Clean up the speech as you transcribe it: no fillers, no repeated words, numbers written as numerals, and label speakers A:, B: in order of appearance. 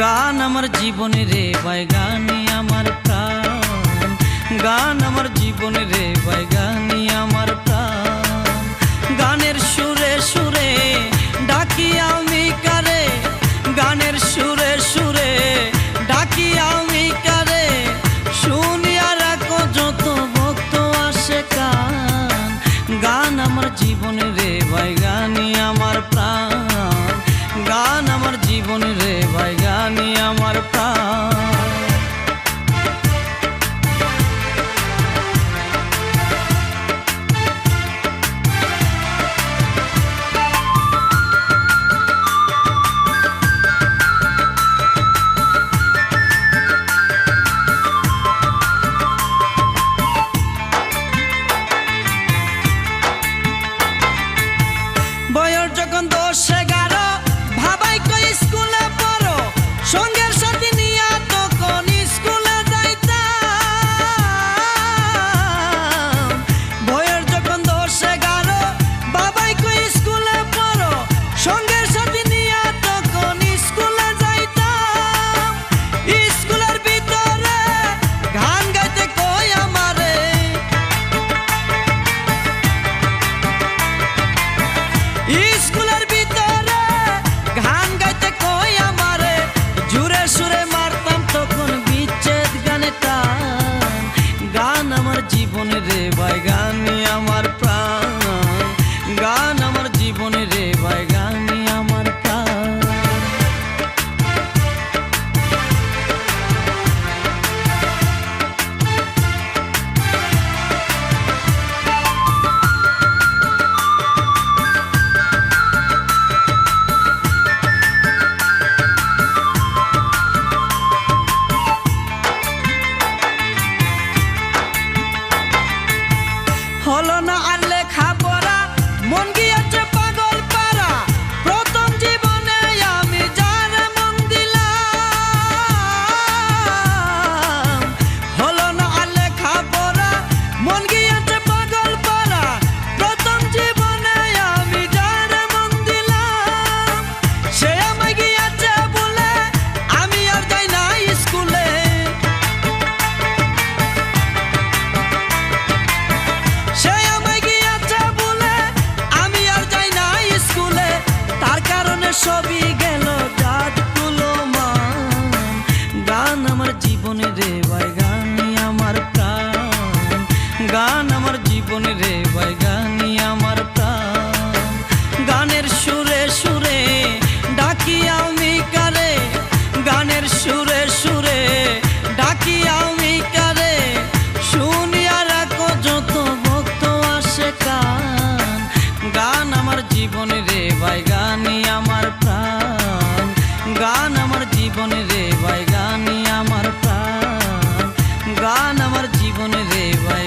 A: গান আমার জীবনে রে ভাই, গানই আমার প্রাণ। গান আমার জীবনে রে ভাই, গানই আমার প্রাণ। গানের সুরে সুরে ডাকি আমি কারে, গানের সুরে সুরে ডাকি আমি কারে। শুনিয়া রাখো যত ভক্ত আসে কান। গান আমার জীবনে রে ভাই, গানই আমার প্রাণ। গান আমার জীবনে রে ভাই, গানই আমার প্রাণ। বয়স যখন 10-11 ভাবাই কই স্কুলে পড়ো, সঙ্গের সাথে নিয়া তখন স্কুলে যাইতাম। বয়স যখন 10-11 ভাবাই কই স্কুলে পড়ো, সঙ্গের সাথে নিয়া তখন স্কুলে যাইতাম। স্কুলের ভিতরে গান গাইতে কই আমারে, স্কুলের ভিতরে গান গাইতে কই আমারে। জুড়ে সুরে মারতাম তখন বিচ্ছেদ গানে টান। গান আমার জীবনে রে ভাই, গানই আমার প্রাণ। গান আমার জীবনে রে ভাই, গানই আমার প্রাণ। হলো না আর লেখা পড়া, মন গিয়েছে পাগল পারা। প্রথম জীবনে আমি যারে মন দিলাম। হলো না আর লেখা পড়া, মন গিয়েছে পাগল পারা। প্রথম জীবনে আমি যারে মন দিলাম। সে আমায় গিয়েছে বলে আমি আর যাই না স্কুলে। সে আমায় গিয়েছে বলে আমি আর যাই না স্কুলে। তার কারণে সবই গেল জাত তুলো মান। গান আমার জীবনে রে ভাই, গানই আমার প্রাণ। গান আমার জীবনে রে ভাই, গানই আমার প্রাণ। গানের সুরে সুরে ডাকি আমি কারে, গানের সুরে সুরে ডাকি আমি কারে। শুনিয়া রাখো যত ভক্ত আসে কান। গান আমার জীবনে রে ভাই, গানই আমার প্রাণ। গান আমার জীবনে রে ভাই, গানই আমার প্রাণ। গান আমার জীবনে রে ভাই।